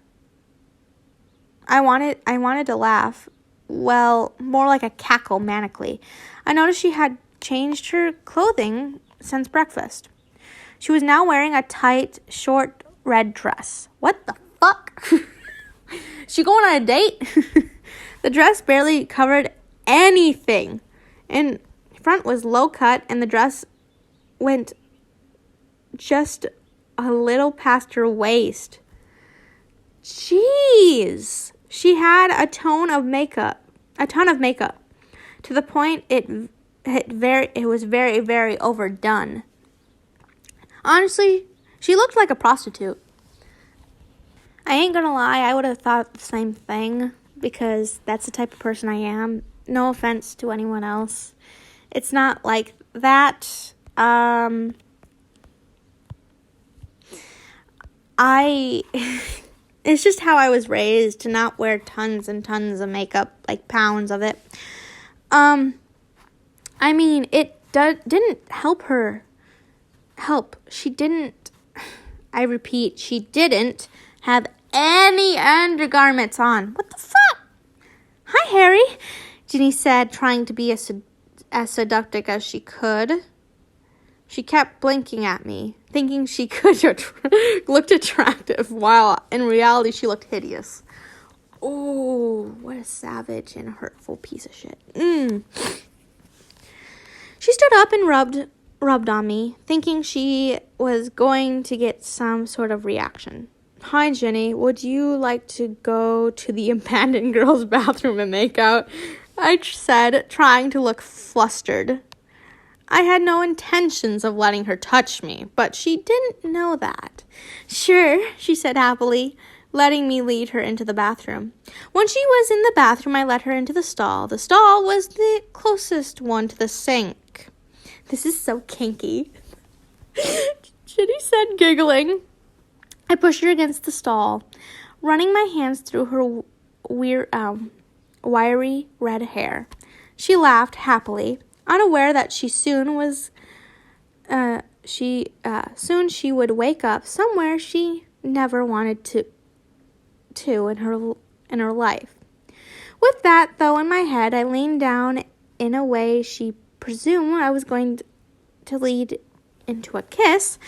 I wanted to laugh. Well, more like a cackle manically. I noticed she had changed her clothing since breakfast. She was now wearing a tight, short red dress. What the fuck? She going on a date? The dress barely covered anything. In front was low cut, and the dress went just a little past her waist. Jeez. She had a ton of makeup, to the point it was very, very overdone. Honestly, she looked like a prostitute. I ain't gonna lie, I would have thought the same thing, because that's the type of person I am. No offense to anyone else. It's not like that. It's just how I was raised, to not wear tons and tons of makeup, like pounds of it. I mean, it didn't help her. She didn't, I repeat, she didn't have any undergarments on. What the fuck? Hi, Harry, Ginny said, trying to be as seductive as she could. She kept blinking at me, thinking she looked attractive, while in reality she looked hideous. Oh, what a savage and hurtful piece of shit. She stood up and rubbed on me, thinking she was going to get some sort of reaction. Hi, Jenny. Would you like to go to the abandoned girls' bathroom and make out? I said, trying to look flustered. I had no intentions of letting her touch me, but she didn't know that. Sure, she said happily, letting me lead her into the bathroom. When she was in the bathroom, I led her into the stall. The stall was the closest one to the sink. This is so kinky, Jenny said, giggling. I pushed her against the stall, running my hands through her wiry red hair. She laughed happily, unaware that soon she would wake up somewhere she never wanted to in her life. With that, though, in my head, I leaned down in a way she presumed I was going to lead into a kiss.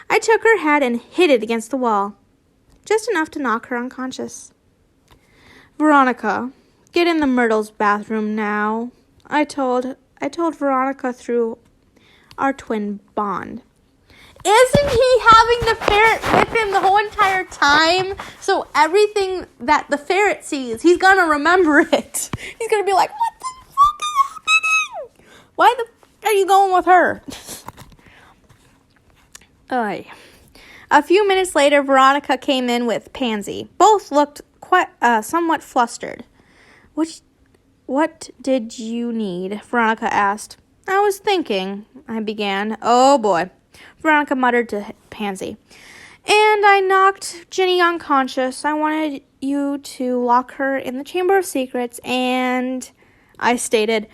I took her head and hit it against the wall, just enough to knock her unconscious. Veronica, get in the Myrtle's bathroom now, I told Veronica through our twin bond. Isn't he having the ferret with him the whole entire time? So everything that the ferret sees, he's going to remember it. He's going to be like, what the fuck is happening? Why the fuck are you going with her? A few minutes later, Veronica came in with Pansy. Both looked quite somewhat flustered. What did you need? Veronica asked. I was thinking, I began. Oh boy, Veronica muttered to Pansy. And I knocked Ginny unconscious. I wanted you to lock her in the Chamber of Secrets, and I stated,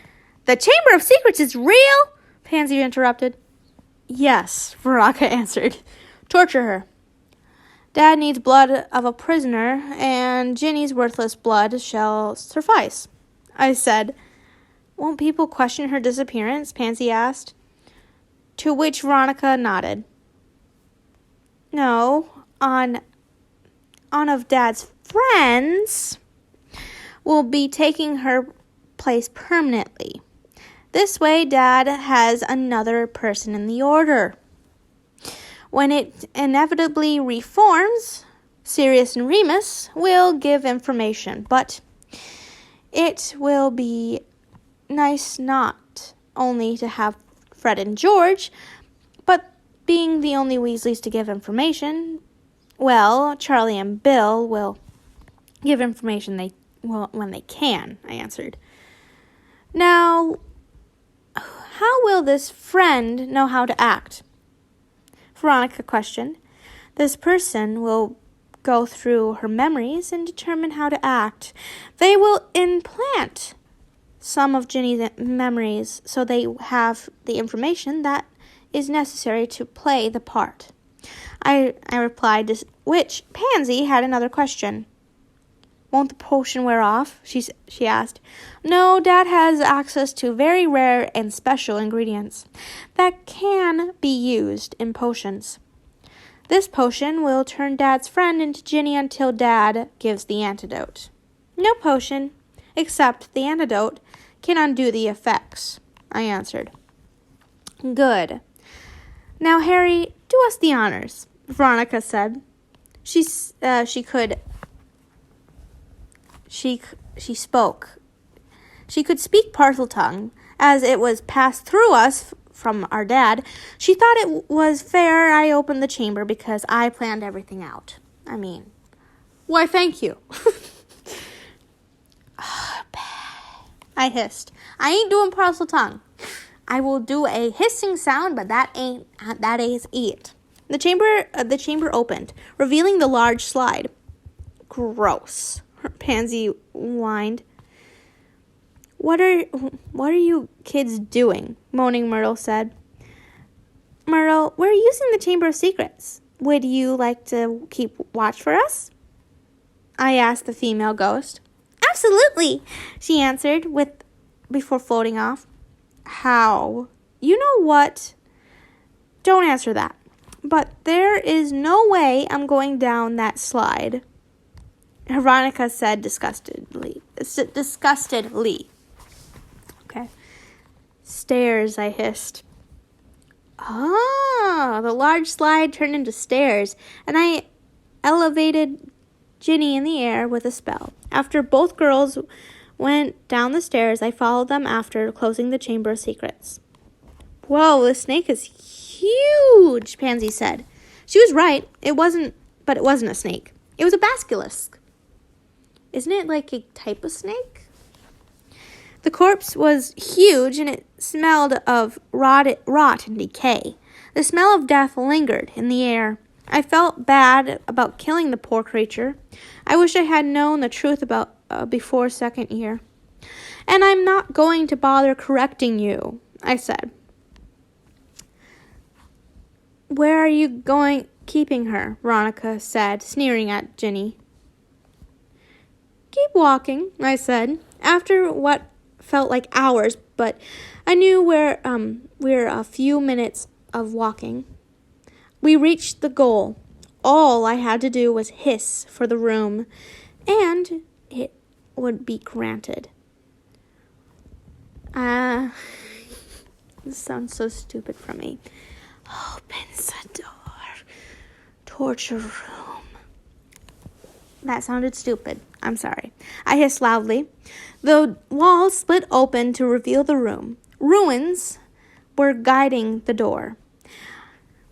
the Chamber of Secrets is real? Pansy interrupted. Yes, Veronica answered. Torture her. Dad needs blood of a prisoner, and Ginny's worthless blood shall suffice. I said. Won't people question her disappearance? Pansy asked. To which Veronica nodded. No, on of Dad's friends will be taking her place permanently. This way, Dad has another person in the order. When it inevitably reforms, Sirius and Remus will give information, but it will be nice not only to have Fred and George, but being the only Weasleys to give information, well, Charlie and Bill will give information when they can, I answered. Now, how will this friend know how to act? Veronica questioned. This person will go through her memories and determine how to act. They will implant some of Ginny's memories so they have the information that is necessary to play the part. I replied, to which Pansy had another question. Won't the potion wear off? She asked. No, Dad has access to very rare and special ingredients that can be used in potions. This potion will turn Dad's friend into Ginny until Dad gives the antidote. No potion, except the antidote, can undo the effects, I answered. Good. Now, Harry, do us the honors, Veronica said. She spoke. She could speak Parseltongue, as it was passed through us from our dad. She thought it was fair I opened the chamber because I planned everything out. Why, thank you. I hissed. I ain't doing Parseltongue. I will do a hissing sound, but that is it. The chamber opened, revealing the large slide. Gross. Pansy whined. What are you kids doing? Moaning Myrtle said. Myrtle, we're using the Chamber of Secrets. Would you like to keep watch for us? I asked the female ghost. Absolutely, she answered before floating off. How? You know what? Don't answer that. But there is no way I'm going down that slide. Veronica said disgustedly. Okay. Stairs, I hissed. The large slide turned into stairs, and I elevated Ginny in the air with a spell. After both girls went down the stairs, I followed them after, closing the Chamber of Secrets. Whoa, this snake is huge, Pansy said. She was right. It wasn't a snake. It was a basilisk. Isn't it like a type of snake? The corpse was huge, and it smelled of rot and decay. The smell of death lingered in the air. I felt bad about killing the poor creature. I wish I had known the truth about before second year. And I'm not going to bother correcting you, I said. Where are you keeping her? Veronica said, sneering at Ginny. Keep walking, I said, after what felt like hours, but I knew we're a few minutes of walking. We reached the goal. All I had to do was hiss for the room, and it would be granted. This sounds so stupid from me. Opens the door. Torture room. That sounded stupid. I'm sorry. I hissed loudly. The wall split open to reveal the room. Ruins were guiding the door.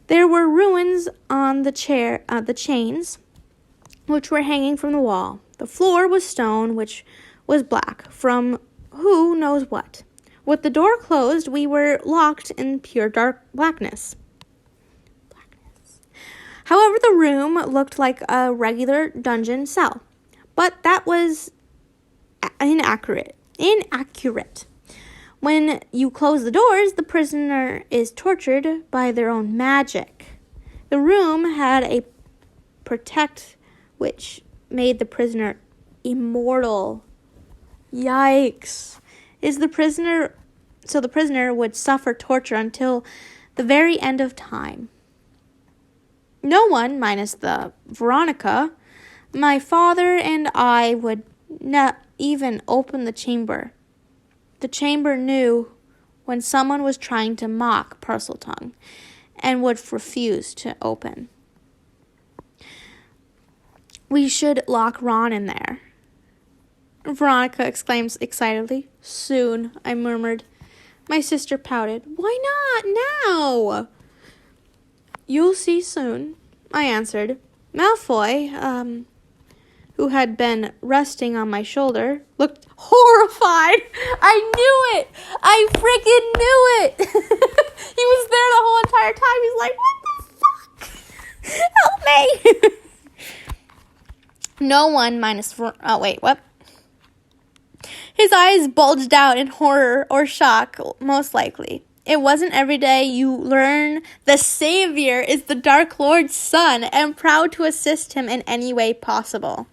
There were ruins on the chains, which were hanging from the wall. The floor was stone, which was black, from who knows what. With the door closed, we were locked in pure dark blackness. However, the room looked like a regular dungeon cell, but that was inaccurate. When you close the doors, the prisoner is tortured by their own magic. The room had a protect which made the prisoner immortal. Yikes. So the prisoner would suffer torture until the very end of time. No one, minus the Veronica, my father and I would not even open the chamber. The chamber knew when someone was trying to mock Parseltongue and would refuse to open. We should lock Ron in there. Veronica exclaims excitedly. Soon, I murmured. My sister pouted. Why not now? You'll see soon, I answered. Malfoy, who had been resting on my shoulder, looked horrified. I knew it! I freaking knew it! He was there the whole entire time. He's like, what the fuck? Help me! No one minus... what? His eyes bulged out in horror or shock, most likely. It wasn't every day you learn the Savior is the Dark Lord's son and proud to assist him in any way possible.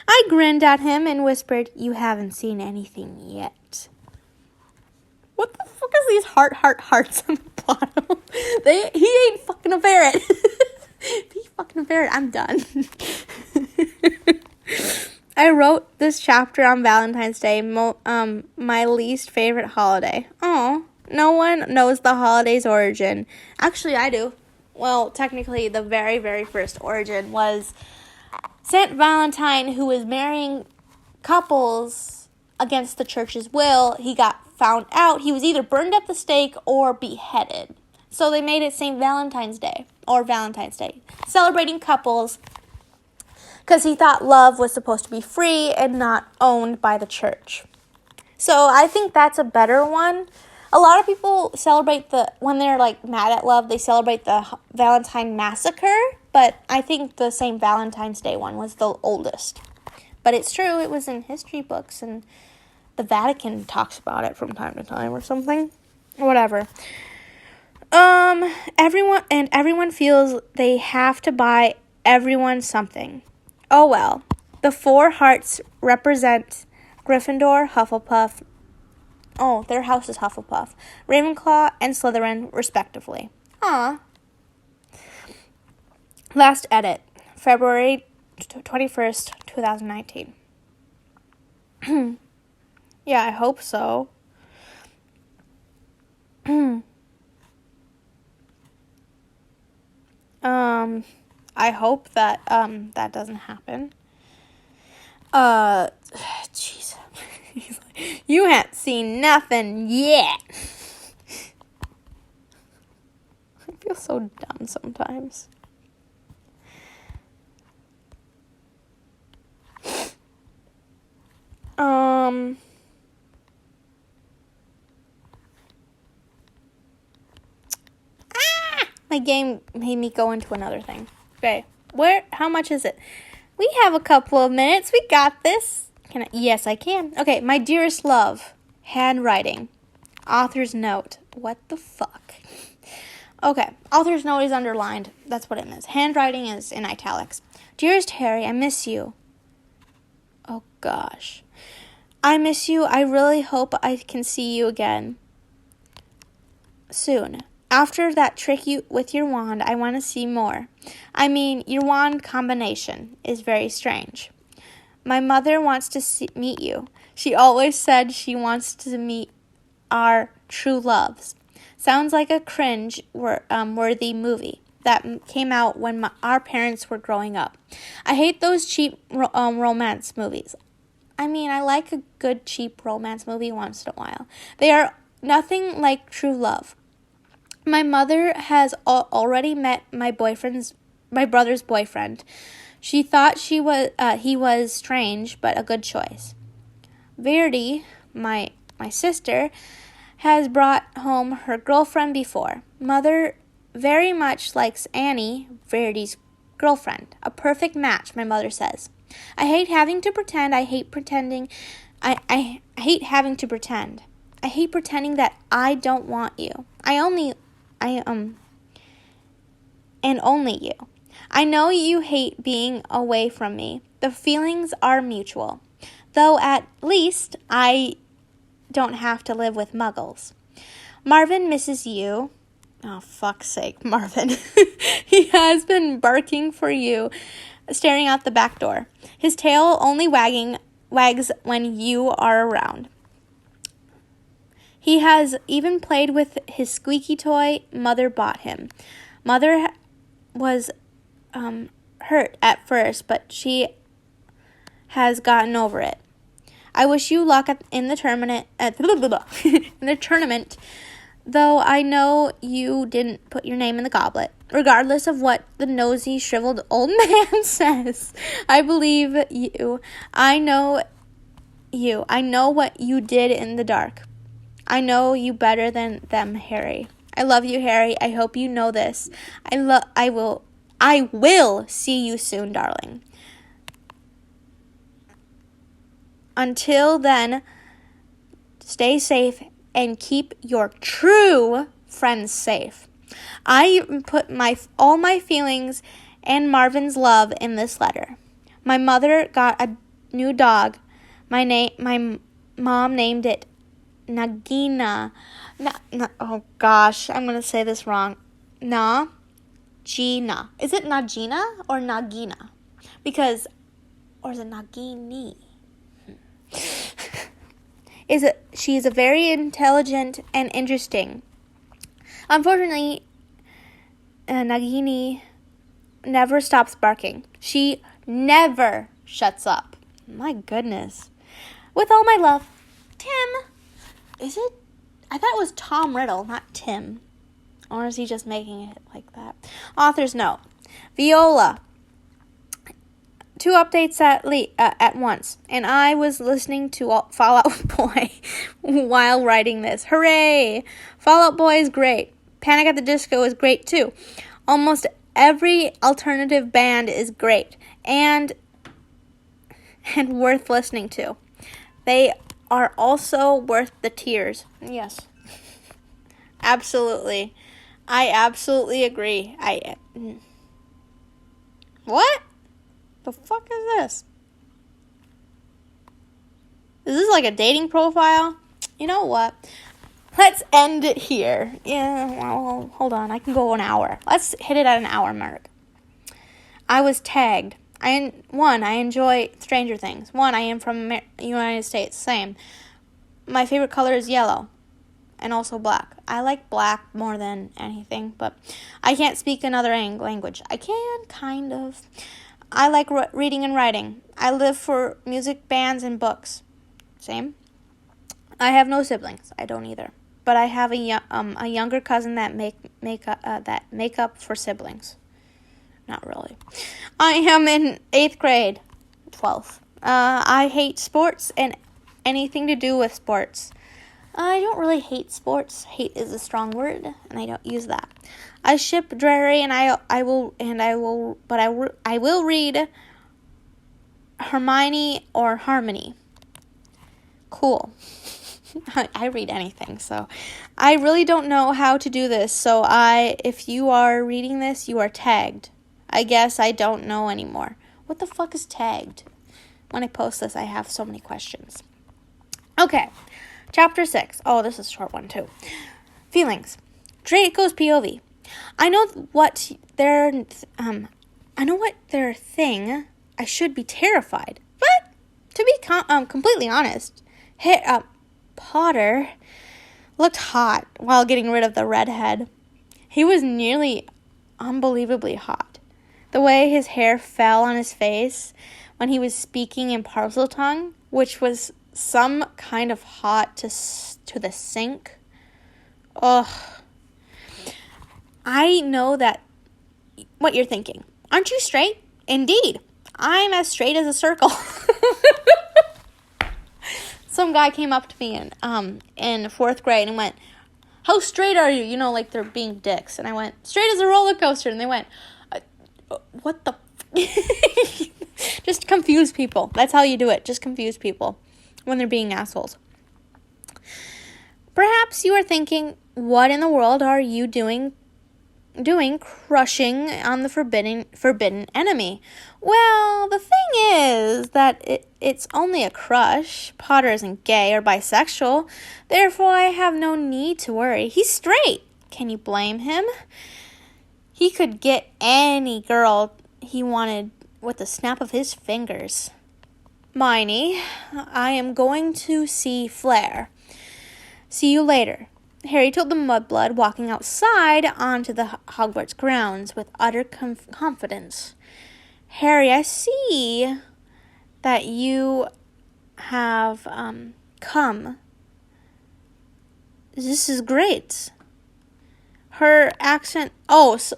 I grinned at him and whispered, you haven't seen anything yet. What the fuck is these hearts on the bottom? He ain't fucking a ferret. If he's fucking a ferret, I'm done. I wrote this chapter on Valentine's Day, my least favorite holiday. Oh, no one knows the holiday's origin. Actually, I do. Well, technically, the very, very first origin was Saint Valentine, who was marrying couples against the church's will. He got found out. He was either burned at the stake or beheaded. So they made it St. Valentine's Day, or Valentine's Day, celebrating couples, because he thought love was supposed to be free and not owned by the church. So I think that's a better one. A lot of people celebrate when they're like mad at love, they celebrate the Valentine Massacre, but I think the St. Valentine's Day one was the oldest. But it's true, it was in history books, and the Vatican talks about it from time to time or something. Whatever. Everyone feels they have to buy everyone something. Oh well, the 4 hearts represent Gryffindor, Hufflepuff. Oh, their house is Hufflepuff, Ravenclaw, and Slytherin, respectively. Aw. Last edit, February 21st, 2019. Yeah, I hope so. I hope that that doesn't happen. Jeez. He's like, you haven't seen nothing yet. I feel so dumb sometimes. My game made me go into another thing. Okay, how much is it? We have a couple of minutes. We got this. Yes, I can. Okay, my dearest love. Handwriting. Author's note. What the fuck? Okay, author's note is underlined. That's what it means. Handwriting is in italics. Dearest Harry, I miss you. Oh, gosh. I miss you. I really hope I can see you again soon. After that trick with your wand, I want to see more. I mean, your wand combination is very strange. My mother wants to meet you. She always said she wants to meet our true loves. Sounds like a cringe-worthy movie that came out when our parents were growing up. I hate those cheap romance movies. I mean, I like a good cheap romance movie once in a while. They are nothing like true love. My mother has already met my brother's boyfriend. She thought he was strange, but a good choice. Verity, my sister, has brought home her girlfriend before. Mother very much likes Annie, Verity's girlfriend. A perfect match, my mother says. I hate having to pretend. I hate pretending. I hate having to pretend. I hate pretending that I don't want you. And only you. I know you hate being away from me. The feelings are mutual. Though at least I don't have to live with muggles. Marvin misses you. Oh, fuck's sake, Marvin. He has been barking for you, staring out the back door. His tail only wags when you are around. He has even played with his squeaky toy Mother bought him. Mother was hurt at first, but she has gotten over it. I wish you luck in the tournament. In the tournament, though I know you didn't put your name in the goblet. Regardless of what the nosy, shriveled old man says, I believe you. I know you. I know what you did in the dark. I know you better than them, Harry. I love you, Harry. I hope you know this. I will see you soon, darling. Until then, stay safe and keep your true friends safe. I put all my feelings and Marvin's love in this letter. My mother got a new dog. My mom named it Nagina. Oh gosh, I'm gonna say this wrong. Gina. Is it Nagina or Nagina? Or is it Nagini? She is a very intelligent and interesting. Unfortunately, Nagini never stops barking. She never shuts up. My goodness. With all my love, Tim. Is it? I thought it was Tom Riddle, not Tim. Or is he just making it like that? Author's note. Viola. 2 updates at once, and I was listening to Fall Out Boy while writing this. Hooray! Fall Out Boy is great. Panic at the Disco is great too. Almost every alternative band is great and worth listening to. They are also worth the tears. Yes. Absolutely. I absolutely agree. What? The fuck is this? Is this like a dating profile? You know what? Let's end it here. Yeah, well, hold on. I can go an hour. Let's hit it at an hour mark. I was tagged. I enjoy Stranger Things. I am from United States. Same. My favorite color is yellow. And also black. I like black more than anything. But I can't speak another language. I can, kind of. I like reading and writing. I live for music, bands, and books. Same. I have no siblings. I don't either. But I have a younger cousin that make up for siblings. Not really. I am in 8th grade. 12th. I hate sports and anything to do with sports. I don't really hate sports. Hate is a strong word, and I don't use that. I ship Drarry, and I will read Hermione or Harmony. Cool. I read anything, so I really don't know how to do this. So if you are reading this, you are tagged. I guess I don't know anymore. What the fuck is tagged? When I post this, I have so many questions. Okay, chapter 6. Oh, this is a short one too. Feelings. Draco's POV. I know what their thing. I should be terrified, but to be completely honest, Potter looked hot while getting rid of the redhead. He was nearly unbelievably hot. The way his hair fell on his face when he was speaking in parcel tongue, which was some kind of hot to the sink. Ugh. I know that what you're thinking. Aren't you straight? Indeed. I'm as straight as a circle. Some guy came up to me in 4th grade and went, "How straight are you?" You know, like they're being dicks. And I went, "Straight as a roller coaster." And they went, "What the?" Just confuse people. That's how you do it. Just confuse people when they're being assholes. Perhaps you are thinking, what in the world are you doing crushing on the forbidden enemy? Well, the thing is that it's only a crush. Potter isn't gay or bisexual. Therefore, I have no need to worry. He's straight. Can you blame him? He could get any girl he wanted with the snap of his fingers. Miney, I am going to see Flare. See you later. Harry told the mudblood, walking outside onto the Hogwarts grounds with utter confidence. Harry, I see that you have come. This is great. Her accent... Oh, so,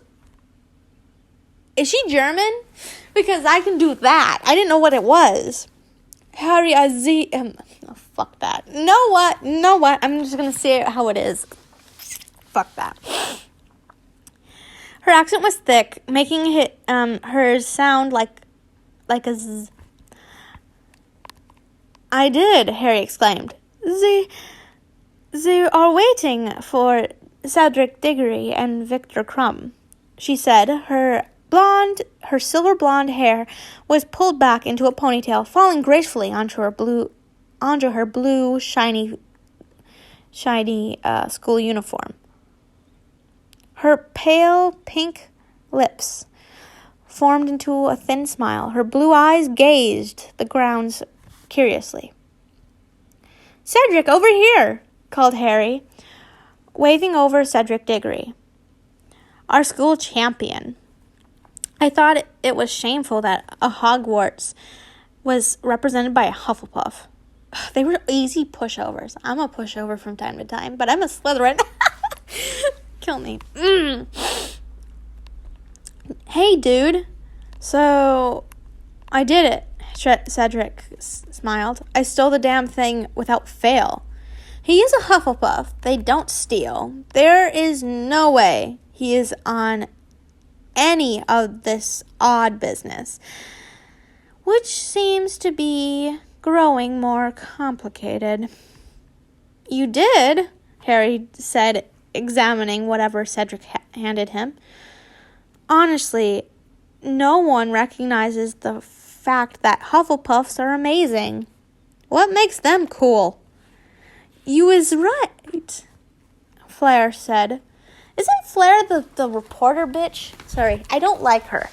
is she German? Because I can do that. I didn't know what it was. Harry, I see... fuck that. Know what? I'm just going to say it how it is. Fuck that. Her accent was thick, making hers sound like a z. I did, Harry exclaimed. They are waiting for Cedric Diggory and Victor Crumb, she said. Her silver blonde hair was pulled back into a ponytail, falling gracefully onto her blue shiny school uniform. Her pale pink lips formed into a thin smile. Her blue eyes gazed the grounds curiously. Cedric, over here, called Harry, waving over Cedric Diggory, our school champion. I thought it was shameful that a Hogwarts was represented by a Hufflepuff. They were easy pushovers. I'm a pushover from time to time, but I'm a Slytherin. Kill me. Hey, dude. So, I did it, Cedric smiled. I stole the damn thing without fail. He is a Hufflepuff. They don't steal. There is no way he is on any of this odd business, which seems to be growing more complicated. You did, Harry said, examining whatever Cedric handed him. Honestly, no one recognizes the fact that Hufflepuffs are amazing. What makes them cool? You is right, Flare said. Isn't Flare the reporter bitch? Sorry, I don't like her.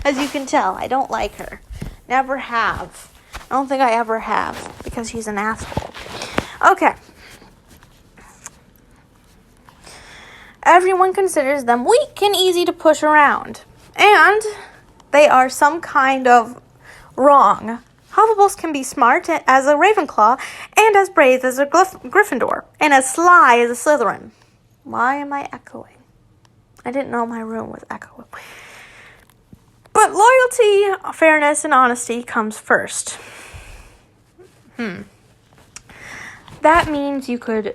As you can tell, I don't like her. Never have. I don't think I ever have, because he's an asshole. Okay. Everyone considers them weak and easy to push around. And they are some kind of wrong. Hufflepuffs can be smart as a Ravenclaw, and as brave as a Gryffindor, and as sly as a Slytherin. Why am I echoing? I didn't know my room was echoing. But loyalty, fairness, and honesty comes first. That means you could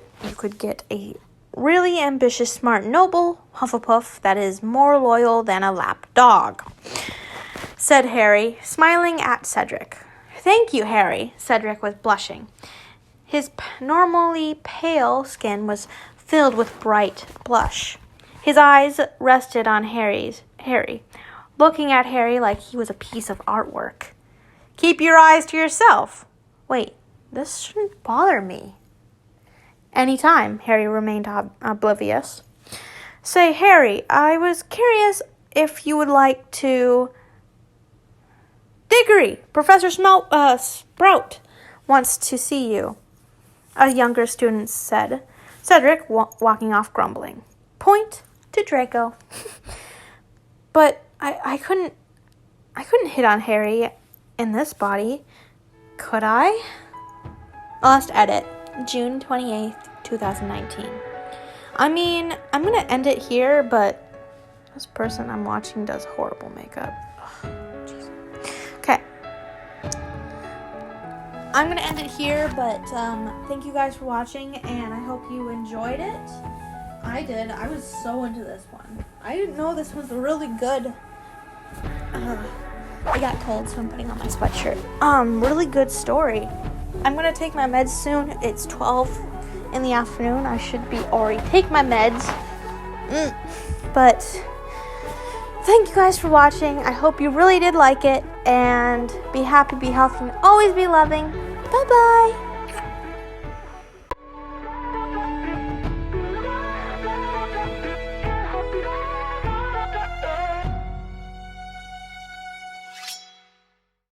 get a really ambitious, smart, noble Hufflepuff that is more loyal than a lap dog, said Harry, smiling at Cedric. Thank you, Harry. Cedric was blushing. His normally pale skin was filled with bright blush. His eyes rested on Harry, looking at Harry like he was a piece of artwork. Keep your eyes to yourself. Wait, this shouldn't bother me. Anytime, Harry remained oblivious. Say, Harry, I was curious if you would like to... Diggory, Professor Sprout wants to see you, a younger student said. Cedric walking off grumbling. Point to Draco. But I couldn't hit on Harry in this body, could I? Last edit, June 28th, 2019. I mean, I'm going to end it here, but this person I'm watching does horrible makeup. Okay. I'm going to end it here, but thank you guys for watching, and I hope you enjoyed it. I did. I was so into this one. I didn't know this was really good. I got cold, so I'm putting on my sweatshirt. Really good story. I'm going to take my meds soon. It's 12 in the afternoon. I should be already take my meds. But thank you guys for watching. I hope you really did like it. And be happy, be healthy, and always be loving. Bye-bye.